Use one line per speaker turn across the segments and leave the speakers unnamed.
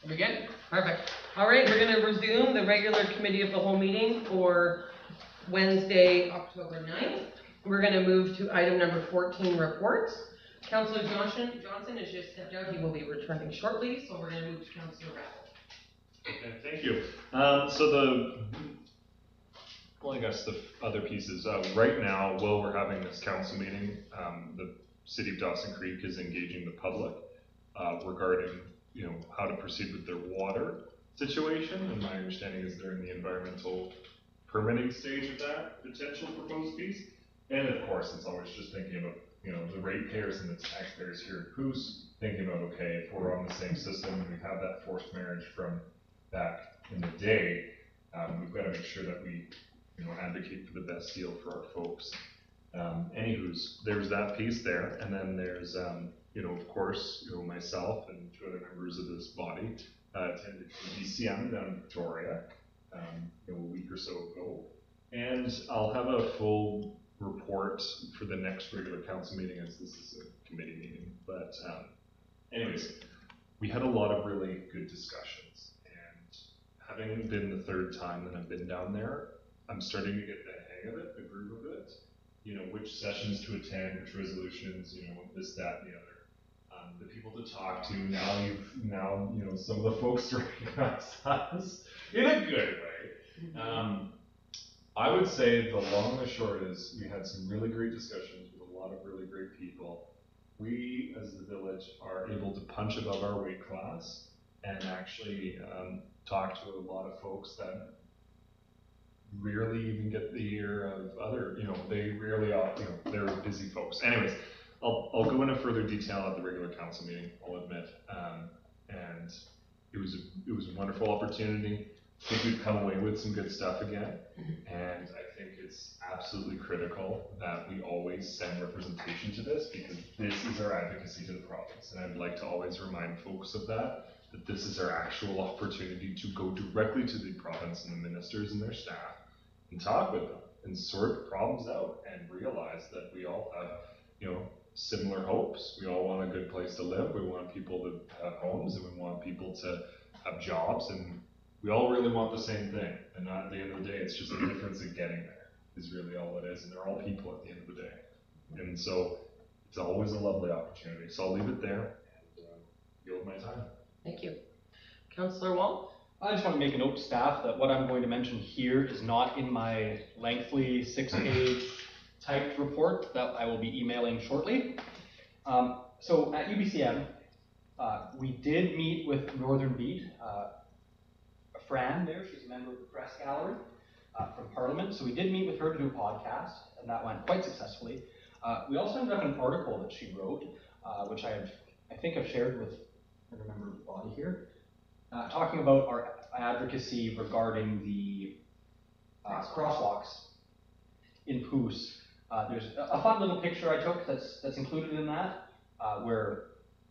We good? Perfect. All right, we're going to resume the regular committee of the whole meeting for Wednesday, October 9th. We're going to move to item number 14, reports. Councillor Johnson has just stepped out. He will be returning shortly, so we're going to move to Councillor Raffel.
Okay, thank you. Well, I guess the other pieces, right now, while we're having this council meeting, the City of Dawson Creek is engaging the public regarding, how to proceed with their water situation. And my understanding is they're in the environmental permitting stage of that potential proposed piece. And of course, it's always just thinking about, the ratepayers and the taxpayers here at Poos, thinking about, okay, if we're on the same system and we have that forced marriage from back in the day, we've got to make sure that we advocate for the best deal for our folks. Anywho's, there's that piece there, and then there's, of course, myself and two other members of this body attended DCM down in Victoria a week or so ago, and I'll have a full report for the next regular council meeting, as this is a committee meeting. But anyways, we had a lot of really good discussions, and having been the third time that I've been down there, I'm starting to get the hang of it, the groove of it, which sessions to attend, which resolutions, this, that, and the other. The people to talk to, now some of the folks recognize us in a good way. I would say the long and the short is we had some really great discussions with a lot of really great people. We, as the village, are able to punch above our weight class and actually talk to a lot of folks that rarely even get the ear of other, they rarely, they're busy folks. Anyways, I'll go into further detail at the regular council meeting, I'll admit. And it was a wonderful opportunity. I think we've come away with some good stuff again. And I think it's absolutely critical that we always send representation to this, because this is our advocacy to the province. And I'd like to always remind folks of that this is our actual opportunity to go directly to the province and the ministers and their staff and talk with them and sort problems out and realize that we all have, similar hopes. We all want a good place to live. We want people to have homes, and we want people to have jobs, and we all really want the same thing. And not at the end of the day, it's just the difference in getting there is really all it is. And they're all people at the end of the day. And so it's always a lovely opportunity. So I'll leave it there and yield my time.
Thank you. Councillor Wall?
I just want to make a note to staff that what I'm going to mention here is not in my lengthy 6-page typed report that I will be emailing shortly. So at UBCM, we did meet with Northern Beat. Fran there, she's a member of the press gallery from Parliament. So we did meet with her to do a podcast, and that went quite successfully. We also ended up in an article that she wrote, which I think I've shared with another member of the body here, talking about our advocacy regarding the crosswalks in Poos. There's a fun little picture I took that's included in that, where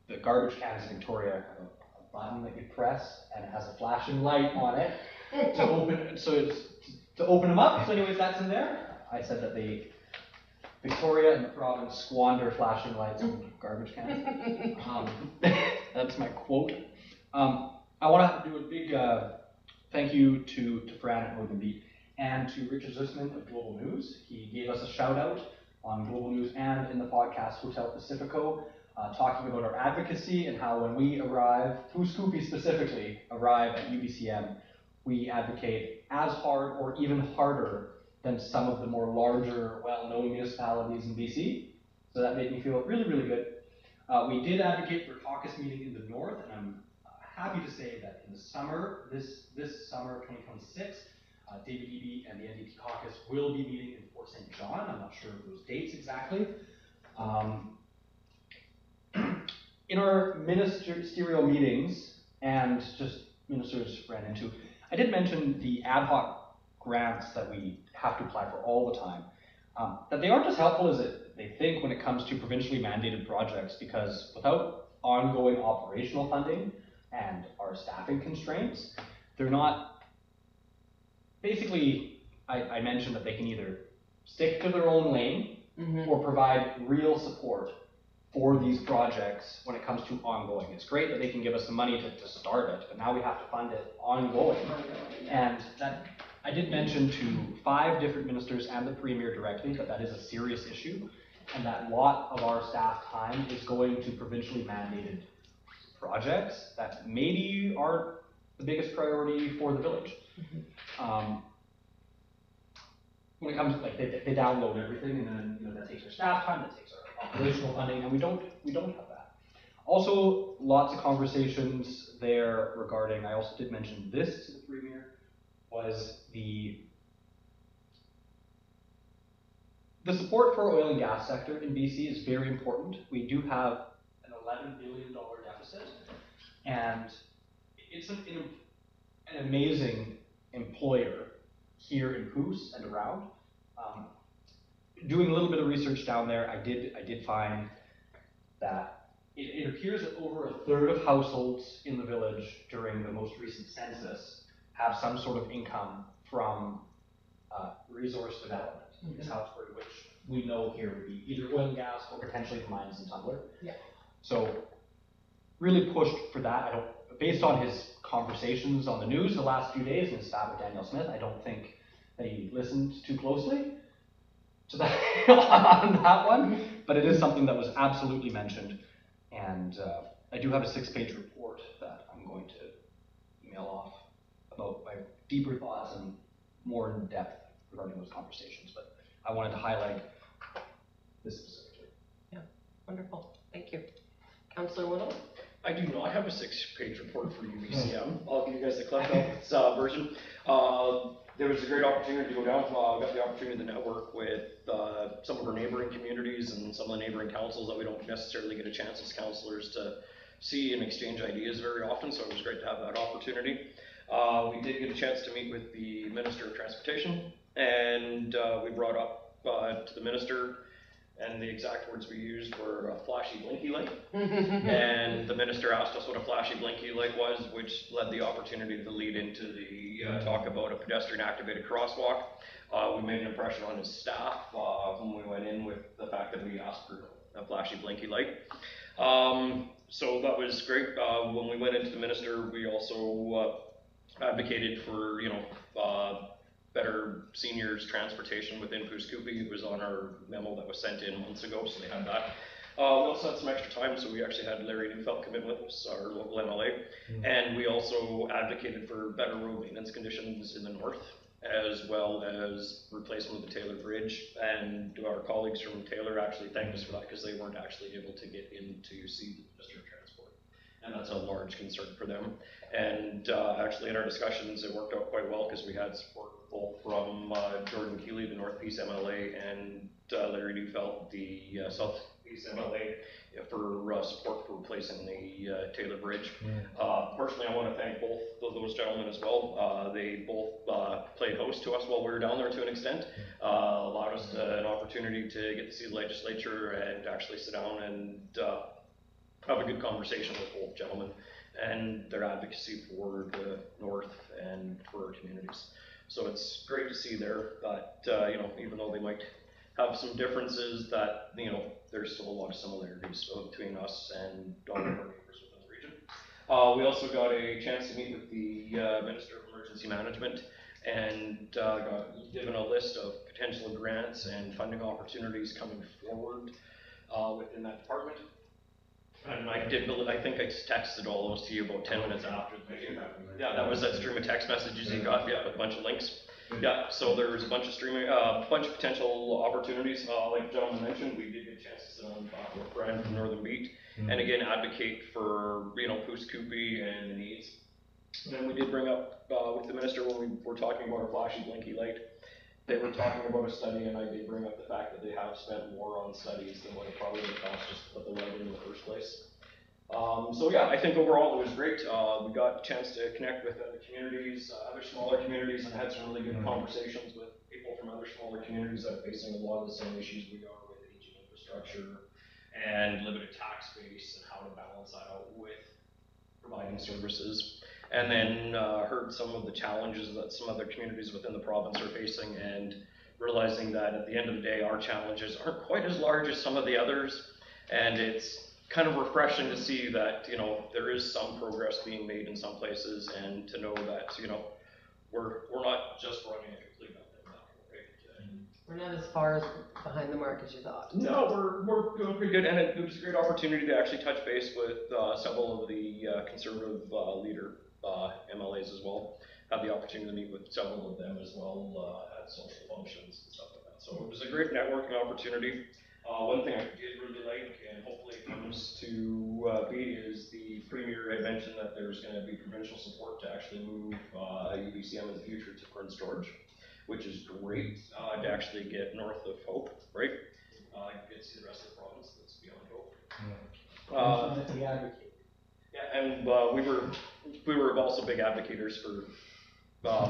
the garbage cans in Victoria have a button that you press, and it has a flashing light on it to open. So it's to open them up. So anyways, that's in there. I said that Victoria and the province squander flashing lights on garbage cans. That's my quote. I want to do a big thank you to Fran at Northern Beat and to Richard Zussman of Global News. He gave us a shout out on Global News and in the podcast Hotel Pacifico, talking about our advocacy and how when we arrive, Poos Koopy specifically, arrive at UBCM, we advocate as hard or even harder than some of the more larger, well-known municipalities in BC. So that made me feel really, really good. We did advocate for a caucus meeting in the north, and I'm happy to say that in the summer, this summer of 2026, David Eby and the NDP caucus will be meeting in Fort St. John. I'm not sure of those dates exactly. In our ministerial meetings, and just ministers ran into, I did mention the ad hoc grants that we have to apply for all the time, that they aren't as helpful as they think when it comes to provincially mandated projects, because without ongoing operational funding and our staffing constraints, they're not, basically, I mentioned that they can either stick to their own lane or provide real support for these projects when it comes to ongoing. It's great that they can give us some money to start it, but now we have to fund it ongoing. And that, I did mention to 5 different ministers and the Premier directly that is a serious issue, and that a lot of our staff time is going to provincially mandated projects that maybe aren't the biggest priority for the village. When it comes to, like, they download everything, and then that takes our staff time, that takes our operational funding, and we don't have that. Also, lots of conversations there regarding, I also did mention this to the Premier, was the support for oil and gas sector in BC is very important. We do have an $11 billion deficit, and it's an amazing employer here in Coos and around. Doing a little bit of research down there, I did find that it appears that over 1/3 of households in the village during the most recent census have some sort of income from resource development. Is how it's worded, which we know here would be either oil and gas or potentially the mines in Tumbler.
Yeah.
So really pushed for that. Based on his conversations on the news the last few days and his chat with Danielle Smith, I don't think that he listened too closely to that on that one, but it is something that was absolutely mentioned, and I do have a 6-page report that I'm going to email off about my deeper thoughts and more in depth regarding those conversations, but I wanted to highlight this specifically.
Yeah, wonderful, thank you. Councillor Whittle?
I do not have a 6-page report for UBCM. I'll give you guys the Cliff Notes version. There was a great opportunity to go down. Got the opportunity to network with some of our neighboring communities and some of the neighboring councils that we don't necessarily get a chance as councillors to see and exchange ideas very often, so it was great to have that opportunity. We did get a chance to meet with the Minister of Transportation, and we brought up to the Minister, and the exact words we used were a flashy blinky light. And the Minister asked us what a flashy blinky light was, which led the opportunity to lead into the talk about a pedestrian activated crosswalk. We made an impression on his staff when we went in with the fact that we asked for a flashy blinky light. So that was great. When we went into the Minister, we also advocated for, better seniors transportation within Pouce Coupe. It was on our memo that was sent in months ago, so they had that. We also had some extra time, so we actually had Larry Neufeld come in with us, our local MLA, and we also advocated for better road maintenance conditions in the north, as well as replacement of the Taylor Bridge. And our colleagues from Taylor actually thanked us for that because they weren't actually able to get in to see the Minister of Transport, and that's a large concern for them. And actually in our discussions it worked out quite well because we had support both from Jordan Keeley, the North Peace MLA, and Larry Neufeld, the South Peace MLA, for support for replacing the Taylor Bridge. Personally, I want to thank both of those gentlemen as well. They both played host to us while we were down there to an extent, allowed us an opportunity to get to see the legislature and actually sit down and have a good conversation with both gentlemen and their advocacy for the north and for our communities. So it's great to see there that, even though they might have some differences, that, there's still a lot of similarities between us and all of our neighbors within the region. We also got a chance to meet with the Minister of Emergency Management and got given a list of potential grants and funding opportunities coming forward within that department. And I think I texted all those to you about 10 minutes after the meeting. Yeah, that was that stream of text messages you got, with a bunch of links. Yeah, so there was a bunch of potential opportunities. Like the gentleman mentioned, we did get a chance to sit on with Brian from Northern Beat, and again advocate for Pouce Coupe and the needs. And we did bring up with the minister when we were talking about a flashy blinky light. They were talking about a study, and I did bring up the fact that they have spent more on studies than what it probably would cost just to put the light in the first place. So yeah, I think overall it was great. We got a chance to connect with other communities, other smaller communities, and had some really good conversations with people from other smaller communities that are facing a lot of the same issues we are with aging infrastructure and limited tax base and how to balance that out with providing services. And then heard some of the challenges that some other communities within the province are facing, and realizing that at the end of the day our challenges aren't quite as large as some of the others, And it's kind of refreshing to see that, you know, there is some progress being made in some places, and to know that, you know, we're not just running a complete uphill battle, right?
We're not as far as behind the mark as you thought.
No, we're doing pretty good, and it was a great opportunity to actually touch base with several of the conservative leader MLAs as well. Had the opportunity to meet with several of them as well at social functions and stuff like that. So it was a great networking opportunity. One thing I did really like, and hopefully it comes to be, is the Premier had mentioned that there's going to be provincial support to actually move UBCM in the future to Prince George, which is great to actually get north of Hope, right? You get to see the rest of the province that's beyond Hope.
We advocate.
Yeah, and we were also big advocates for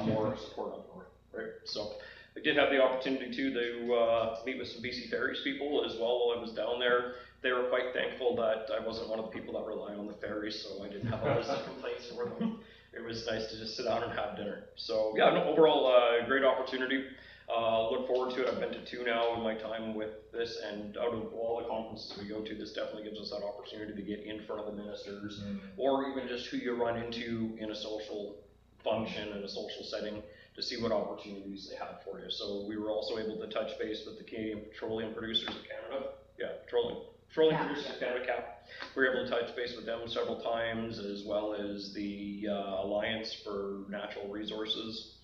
more support up north, right? So I did have the opportunity too to meet with some BC Ferries people as well while I was down there. They were quite thankful that I wasn't one of the people that rely on the ferries, so I didn't have a list of complaints for them. It was nice to just sit down and have dinner. So yeah, no, overall, great opportunity. Look forward to it. I've been to 2 now in my time with this, and out of all the conferences we go to, this definitely gives us that opportunity to get in front of the ministers, or even just who you run into in a social function, in a social setting, to see what opportunities they have for you. So we were also able to touch base with the Canadian Petroleum Producers of Canada. Yeah, Petroleum Producers of Canada, CAP. We were able to touch base with them several times, as well as the Alliance for Natural Resources,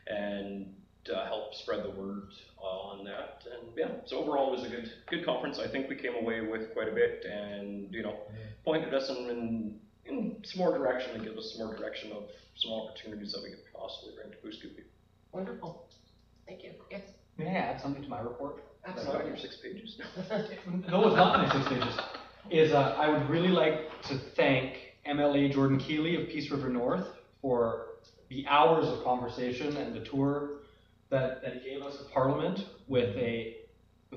and help spread the word on that. And yeah, so overall it was a good conference. I think we came away with quite a bit, and you know, pointed us in some more direction, and give us some more direction of some opportunities that we could possibly bring to Pouce Coupe.
Wonderful. Thank you. Yes.
May I add something to my report?
It's not in your 6 pages.
No, it's not my 6 pages. Is I would really like to thank MLA Jordan Keeley of Peace River North for the hours of conversation and the tour that he gave us of Parliament with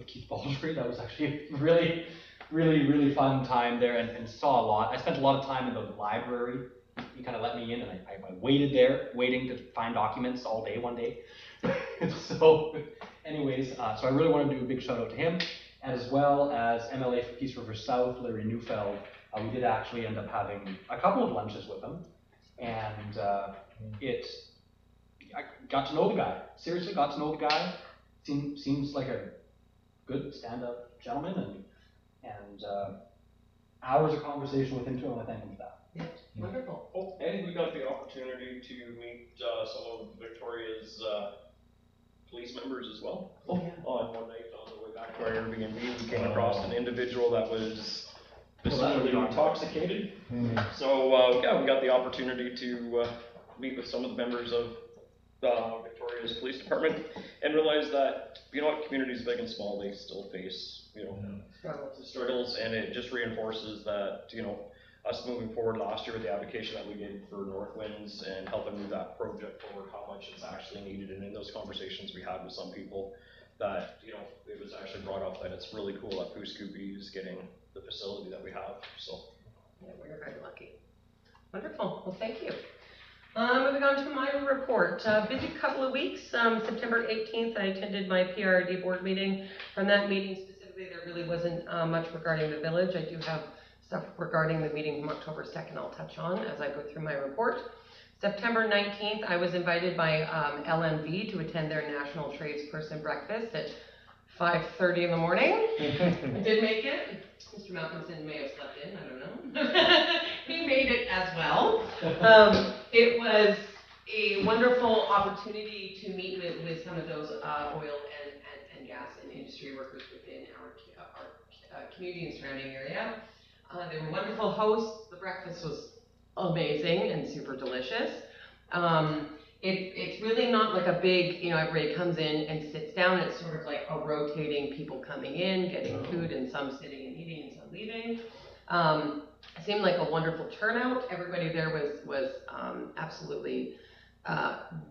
Keith Baldry. That was actually a really fun time there, and saw a lot. I spent a lot of time in the library. He kind of let me in, and I waited there, waiting to find documents all day one day. So anyways, so I really want to do a big shout out to him, as well as MLA for Peace River South, Larry Neufeld. We did actually end up having a couple of lunches with him, and I got to know the guy. Seriously, got to know the guy. Seems like a good stand-up gentleman, and hours of conversation with him too. I want to thank him for that.
Yeah, wonderful.
Oh, and we got the opportunity to meet some of Victoria's police members as well.
Oh, yeah.
On one night on the way back to our Airbnb, we came across an individual that was visibly intoxicated. So yeah, we got the opportunity to meet with some of the members of Victoria's Police Department, and realize that, you know what, communities big and small, they still face, you know, struggles, and it just reinforces that, you know, us moving forward last year with the application that we did for Northwinds and helping move that project forward, how much it's actually needed. And in those conversations we had with some people, that, you know, it was actually brought up that it's really cool that Pouce Coupe is getting the facility that we have. So
yeah, we're very lucky. Wonderful. Well, thank you. Moving on to my report. Busy couple of weeks. September 18th, I attended my PRD board meeting. From that meeting specifically, there really wasn't much regarding the village. I do have stuff regarding the meeting from October 2nd I'll touch on as I go through my report. September 19th, I was invited by LNV to attend their National Tradesperson Breakfast at 5:30 in the morning. I did make it. Mr. Malcolmson may have slept in, I don't know. He made it as well. It was a wonderful opportunity to meet with some of those oil and gas and industry workers within our community and surrounding area. They were wonderful hosts. The breakfast was amazing and super delicious. It's really not like a big, you know, everybody comes in and sits down. It's sort of like a rotating people coming in, getting food, and some sitting and eating and some leaving. It seemed like a wonderful turnout. Everybody there was absolutely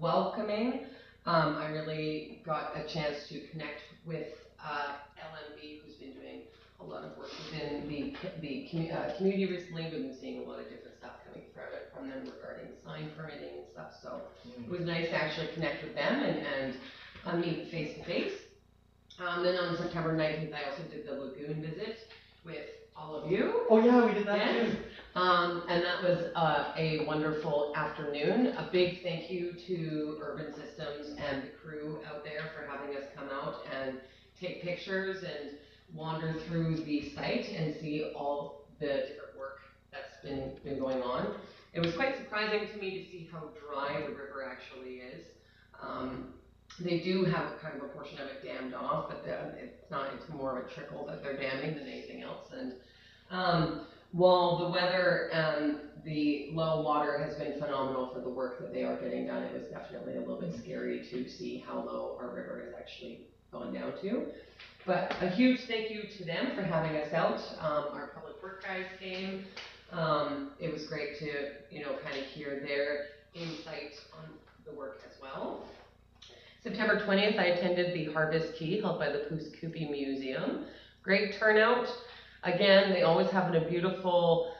welcoming. I really got a chance to connect with LMB, who's been doing a lot of work within the community recently. We've been seeing a lot of different stuff coming from them regarding sign permitting and stuff. So it was nice to actually connect with them and meet face to face. Then on September 19th, I also did the lagoon visit with all of you.
Oh yeah, we did that
Yes.
too.
And that was a wonderful afternoon. A big thank you to Urban Systems and the crew out there for having us come out and take pictures and wander through the site and see all the different work that's been going on. It was quite surprising to me to see how dry the river actually is. They do have kind of a portion of it dammed off, but it's not, it's more of a trickle that they're damming than anything else. And while the weather and the low water has been phenomenal for the work that they are getting done, it was definitely a little bit scary to see how low our river has actually gone down to. But a huge thank you to them for having us out. Our public work guys came. It was great to, kind of hear their insight on the work as well. September 20th, I attended the Harvest Tea held by the Pouce Coupe Museum. Great turnout. Again, they always have a beautiful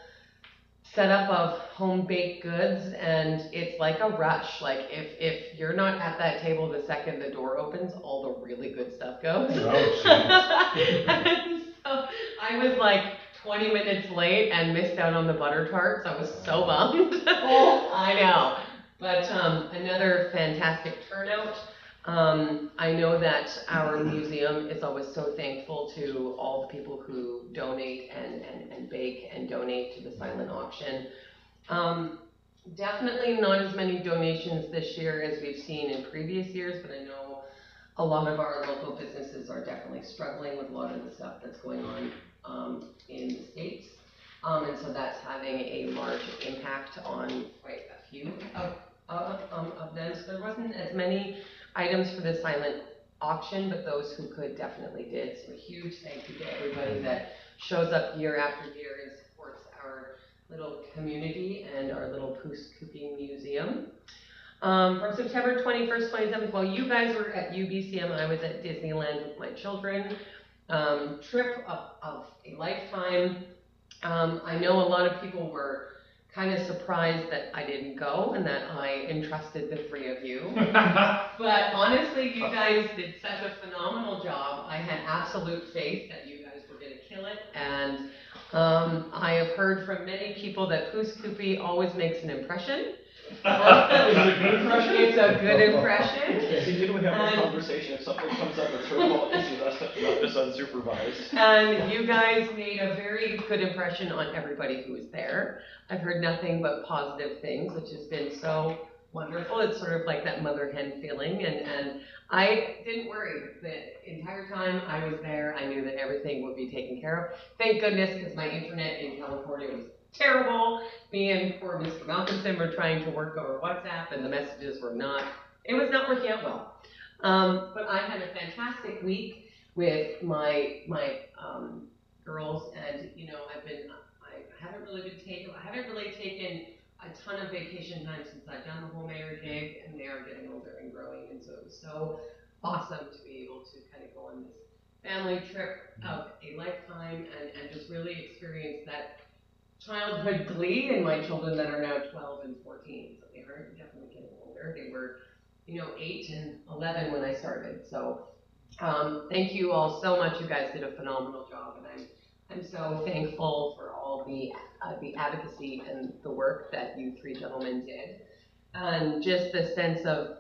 setup of home baked goods, and it's like a rush. Like if you're not at that table the second the door opens, all the really good stuff goes.
Oh,
And so I was like 20 minutes late and missed out on the butter tarts. I was so bummed. I know. But another fantastic turnout. I know that our museum is always so thankful to all the people who donate and bake and donate to the silent auction. Definitely not as many donations this year as we've seen in previous years, but I know a lot of our local businesses are definitely struggling with a lot of the stuff that's going on in the States. And so that's having a large impact on quite a few of them. So there wasn't as many items for the silent auction, but those who could definitely did. So a huge thank you to everybody that shows up year after year and supports our little community and our little Pouce Coupe Museum. From September 21st, 27th, while you guys were at UBCM, I was at Disneyland with my children. Trip of a lifetime. I know a lot of people were kind of surprised that I didn't go and that I entrusted the three of you. But honestly, you guys did such a phenomenal job. I had absolute faith that you guys were going to kill it. And I have heard from many people that Pouce Coupe always makes an impression.
Is it a good impression?
It's a good impression.
See, didn't we have a conversation? If something comes up with third issue, that's not just unsupervised.
And you guys made a very good impression on everybody who was there. I've heard nothing but positive things, which has been so wonderful. It's sort of like that mother hen feeling. And I didn't worry. The entire time I was there, I knew that everything would be taken care of. Thank goodness, because my internet in California was terrible. Me and poor Mr. Malcolmson were trying to work over WhatsApp, and the messages it was not working out well. But I had a fantastic week with my girls, and I haven't really taken a ton of vacation time since I've done the whole mayor gig, and they are getting older and growing, and so it was so awesome to be able to kind of go on this family trip of a lifetime and just really experience that childhood glee in my children that are now 12 and 14. So they are definitely getting older. They were, 8 and 11 when I started. So thank you all so much. You guys did a phenomenal job, and I'm so thankful for all the advocacy and the work that you three gentlemen did, and just the sense of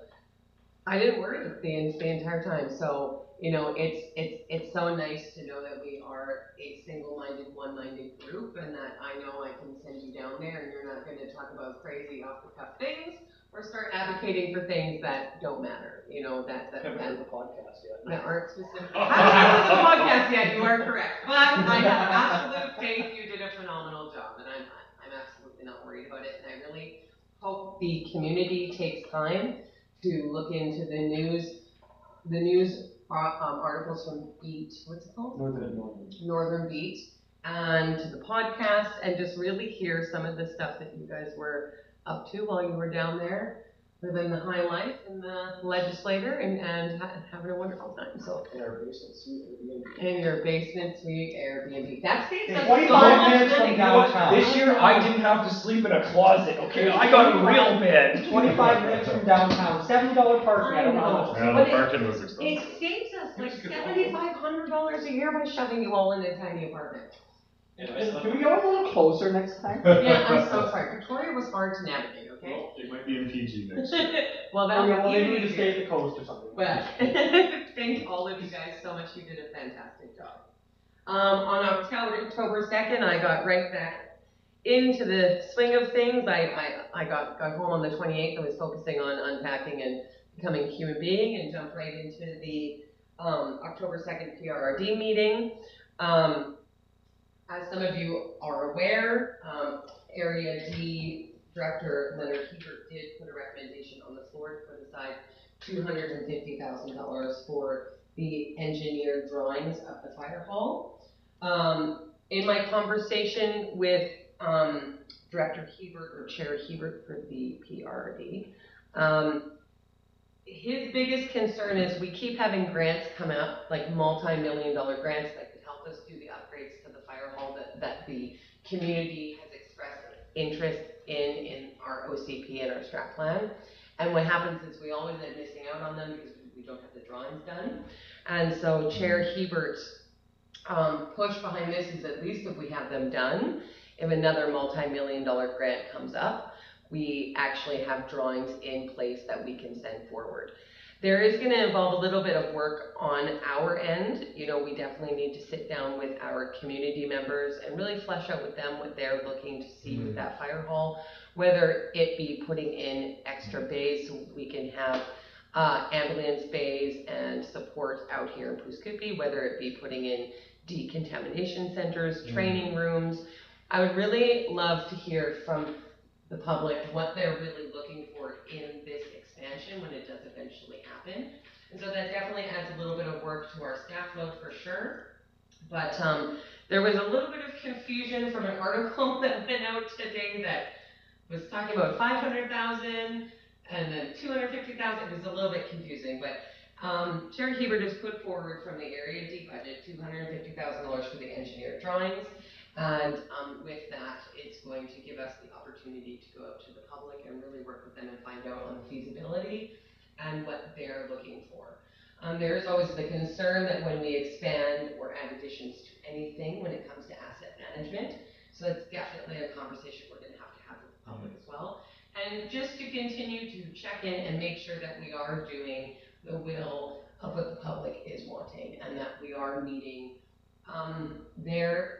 I didn't worry the entire time. So it's so nice to know that we are a single-minded, one-minded group, and that I know I can send you down there, and you're not going to talk about crazy off-the-cuff things or start advocating for things that don't matter.
Haven't heard the podcast yet.
That aren't specific. I haven't heard the podcast yet. You are correct, but I have absolute faith you did a phenomenal job, and I'm absolutely not worried about it. And I really hope the community takes time to look into the news articles from Beat. What's it called? Northern Beat, and to the podcast, and just really hear some of the stuff that you guys were up to while you were down there, living the high life in the legislature and having a wonderful time. So
In our basement suite Airbnb.
in your basement suite Airbnb. That's it. That's
25
so much
minutes from
money.
downtown.
This year, I didn't have to sleep in a closet, okay? I got a real bed.
25 minutes from downtown, $7 parking, I don't know how much.
Yeah,
But
the parking was expensive.
It saves us like $7,500 a year by shoving you all in a tiny apartment.
Can we go a little closer next time?
Yeah, I'm so sorry. Victoria was hard to navigate, okay?
Well, it might be in PG next year.
Well,
Okay,
that
well,
would
they
be
need to
easier.
stay at the coast or something.
But thank all of you guys so much. You did a fantastic job. On October 2nd, I got right back into the swing of things. I got home on the 28th. I was focusing on unpacking and becoming a human being, and jumped right into the October 2nd PRRD meeting. As some of you are aware, Area D Director Leonard Hebert did put a recommendation on the floor to put aside $250,000 for the engineered drawings of the fire hall. In my conversation with Director Hebert, or Chair Hebert for the PRD, his biggest concern is we keep having grants come out, like multi-million-dollar grants that could help us do the upgrades to the fire hall that the community has expressed interest in our OCP and our strat plan. And what happens is we always end up missing out on them because we don't have the drawings done. And so Chair Hebert's push behind this is, at least if we have them done, if another multi-million-dollar grant comes up, we actually have drawings in place that we can send forward. There is going to involve a little bit of work on our end. You know, we definitely need to sit down with our community members and really flesh out with them what they're looking to see with that fire hall, whether it be putting in extra bays so we can have ambulance bays and support out here in Puskupi, whether it be putting in decontamination centers, training rooms. I would really love to hear from the public what they're really looking for in this expansion when it does eventually happen. And so that definitely adds a little bit of work to our staff load for sure. But there was a little bit of confusion from an article that went out today that was talking about 500,000 and then 250,000. It was a little bit confusing, but Chair Hebert has put forward from the Area D budget $250,000 for the engineered drawings. And with that, it's going to give us the opportunity to go out to the public and really work with them and find out on the feasibility and what they're looking for. There is always the concern that when we expand or add additions to anything when it comes to asset management, so that's definitely a conversation we're going to have with the public as well. And just to continue to check in and make sure that we are doing the will of what the public is wanting and that we are meeting their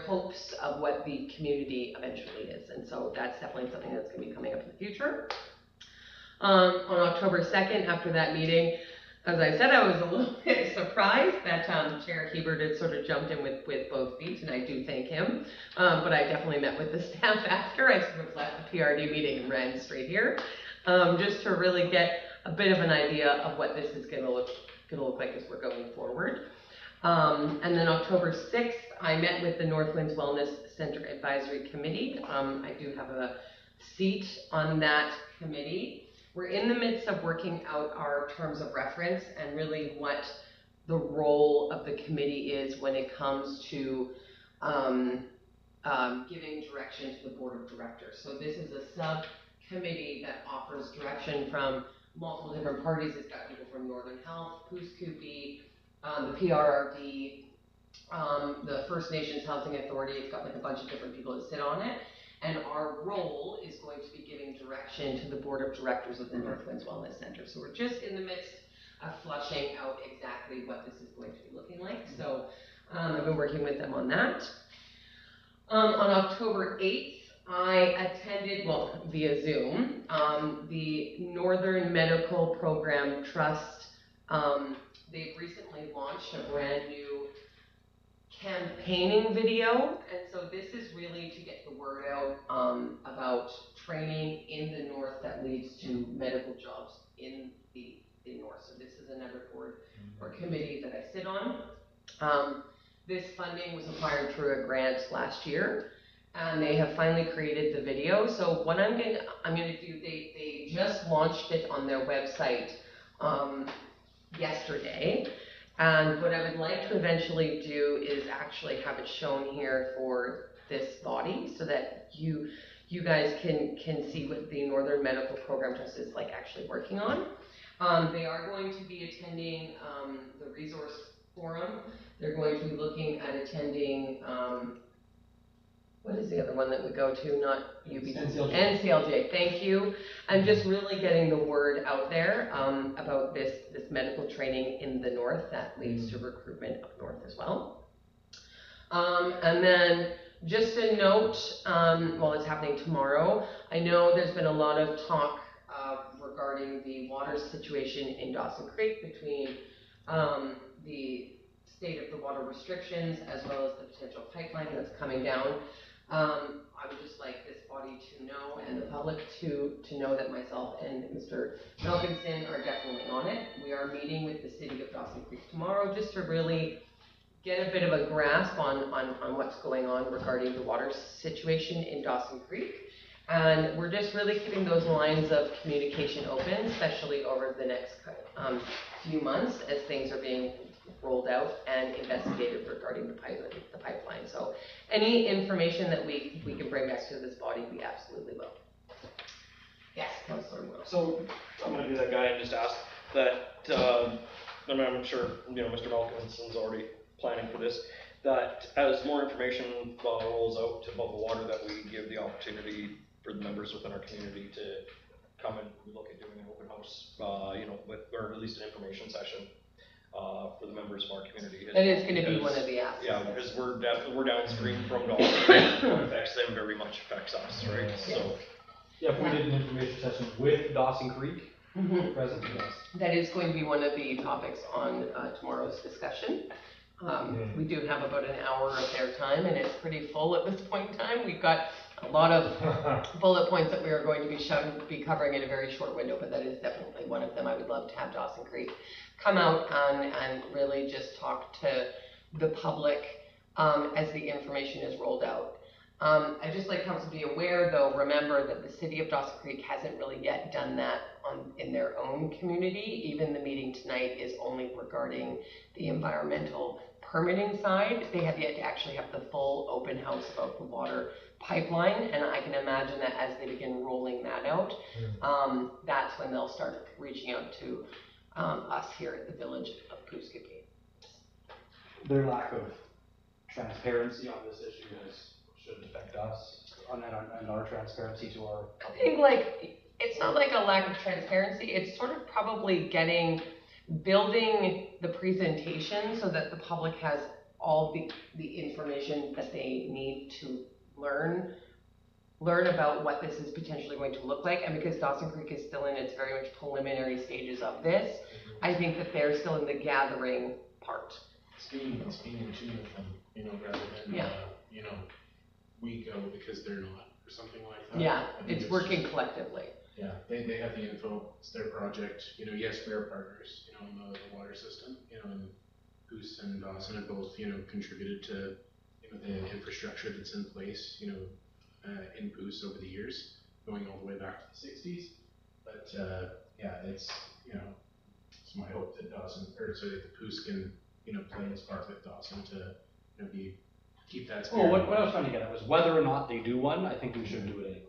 hopes of what the community eventually is. And so that's definitely something that's going to be coming up in the future. On October 2nd, after that meeting, as I said, I was a little bit surprised that Chair Hebert had sort of jumped in with both feet, and I do thank him. But I definitely met with the staff after. I sort of left the PRD meeting and ran straight here, just to really get a bit of an idea of what this is going to look like as we're going forward. And then October 6th, I met with the Northwinds Wellness Center Advisory Committee. I do have a seat on that committee. We're in the midst of working out our terms of reference and really what the role of the committee is when it comes to giving direction to the board of directors. So this is a subcommittee that offers direction from multiple different parties. It's got people from Northern Health, Puskupi, the PRRD, the First Nations Housing Authority. It's got like a bunch of different people that sit on it. And our role is going to be giving direction to the board of directors of the Northwinds Wellness Center. So we're just in the midst of fleshing out exactly what this is going to be looking like. So I've been working with them on that. On October 8th, I attended, well, via Zoom, the Northern Medical Program Trust. They've recently launched a brand new campaigning video, and so this is really to get the word out about training in the North that leads to medical jobs in the North. So this is another board or committee that I sit on. This funding was acquired through a grant last year, and they have finally created the video. So what I'm going to do, they just launched it on their website yesterday. And what I would like to eventually do is actually have it shown here for this body so that you guys can see what the Northern Medical Program Trust is like actually working on. They are going to be attending the resource Forum. They're going to be looking at attending, what is the other one that we go to, not UBC? NCLJ, thank you. And just really getting the word out there about this medical training in the north that leads to recruitment up north as well. And then just a note, well, it's happening tomorrow. I know there's been a lot of talk regarding the water situation in Dawson Creek between the state of the water restrictions as well as the potential pipeline that's coming down. I would just like this body to know, and the public to know, that myself and Mr. Malkinson are definitely on it. We are meeting with the city of Dawson Creek tomorrow just to really get a bit of a grasp on what's going on regarding the water situation in Dawson Creek. And we're just really keeping those lines of communication open, especially over the next few months as things are being rolled out and investigated regarding the pipeline. So any information that we can bring back to this body, we absolutely will. Yes, Councillor Will.
So I'm gonna be that guy and just ask that, and I'm sure, Mr. Malkinson's already planning for this, that as more information rolls out about the water, that we give the opportunity for the members within our community to come and look at doing an open house, or at least an information session for the members of our community.
That is going to be one of the asks.
Yeah, because we're downstream from Dawson. What affects them very much affects us, right?
Yes.
So.
Yeah, if we did an information session with Dawson Creek present, yes.
That is going to be one of the topics on tomorrow's discussion. We do have about an hour of their time, and it's pretty full at this point in time. We've got a lot of bullet points that we are going to be covering in a very short window, but that is definitely one of them. I would love to have Dawson Creek come out and really just talk to the public as the information is rolled out. I'd just like council to be aware, though, remember that the city of Dawson Creek hasn't really yet done that in their own community. Even the meeting tonight is only regarding the environmental permitting side. They have yet to actually have the full open house about the water pipeline, and I can imagine that as they begin rolling that out, that's when they'll start reaching out to us here at the village of Pooskapee.
Their lack of transparency on this issue should affect us and our transparency to our.
I think it's not like a lack of transparency. It's sort of probably building the presentation so that the public has all the information that they need to learn about what this is potentially going to look like. And because Dawson Creek is still in its very much preliminary stages of this, I think that they're still in the gathering part.
It's being in tune with them, rather than, we go because they're not, or something like that.
Yeah, it's working collectively.
Yeah, they have the info, it's their project, yes, we're partners, in the water system, and Goose and Dawson have both, contributed to, the infrastructure that's in place, in Goose over the years, going all the way back to the 60s. But, yeah, it's my hope that the Goose can, play its part with Dawson to, keep that spirit.
Well, what I was trying to get at was whether or not they do one, I think we should do it anyway.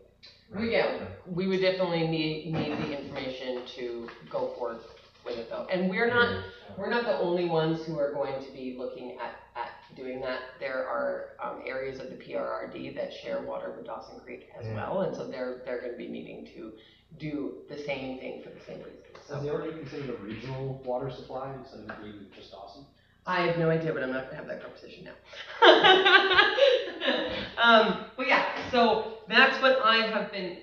Well, yeah, we would definitely need the information to go forward with it, though. And we're not the only ones who are going to be looking at doing that. There are areas of the PRRD that share water with Dawson Creek as well, and so they're going to be needing to do the same thing for the same reason. So.
Is the already considered a regional water supply instead of being just Dawson?
I have no idea, but I'm not going to have that conversation now. But yeah, so that's what I have been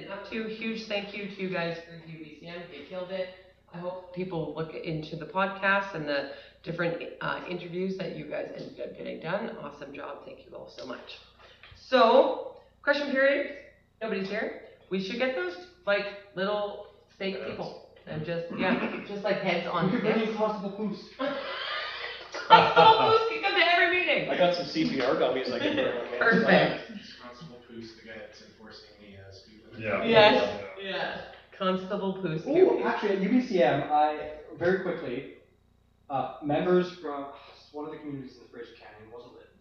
up to. Huge thank you to you guys for UBCM. You killed it. I hope people look into the podcast and the different interviews that you guys ended up getting done. Awesome job. Thank you all so much. So, question period. Nobody's here. We should get those little fake people and just like heads on sticks.
Constable Poos.
Constable Poos can come to every meeting.
I got some CPR dummies I can bring on me.
Perfect.
Constable Poos, the guy that's enforcing the speed limit.
Yeah.
Yes. Yeah. Constable Poos.
Oh, actually, at UBCM, very quickly, members from one of the communities in the Fraser Canyon, wasn't Lytton,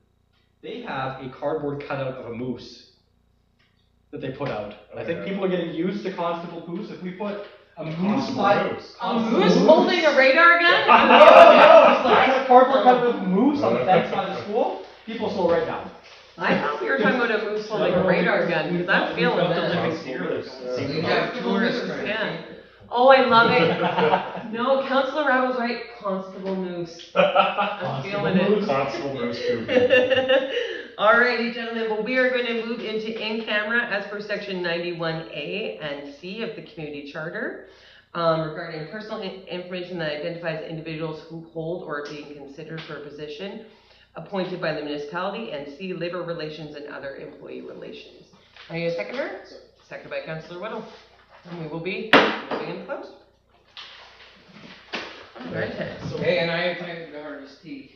they have a cardboard cutout of a moose that they put out. And I think people are getting used to Constable Poos. If we put A moose
Constable
by.
Moose.
A moose holding a radar gun?
Just like a cardboard cut with a moose on the fence by the school. People slow right down.
I thought we were talking about a moose holding a radar gun, because I'm feeling that.
Constable
We have tourists, yeah. Oh, I love it. No, Councilor Rao was right, Constable Moose. I'm feeling it.
Constable Moose Cooper.
Alrighty, gentlemen, well, we are going to move into in-camera as per section 91A and C of the community charter, regarding personal information that identifies individuals who hold or are being considered for a position appointed by the municipality, and C, labor relations and other employee relations. Are you a seconder? Seconded by Councilor Whittle. And we will be moving in close. Alright,
Okay, and I appoint Doris T.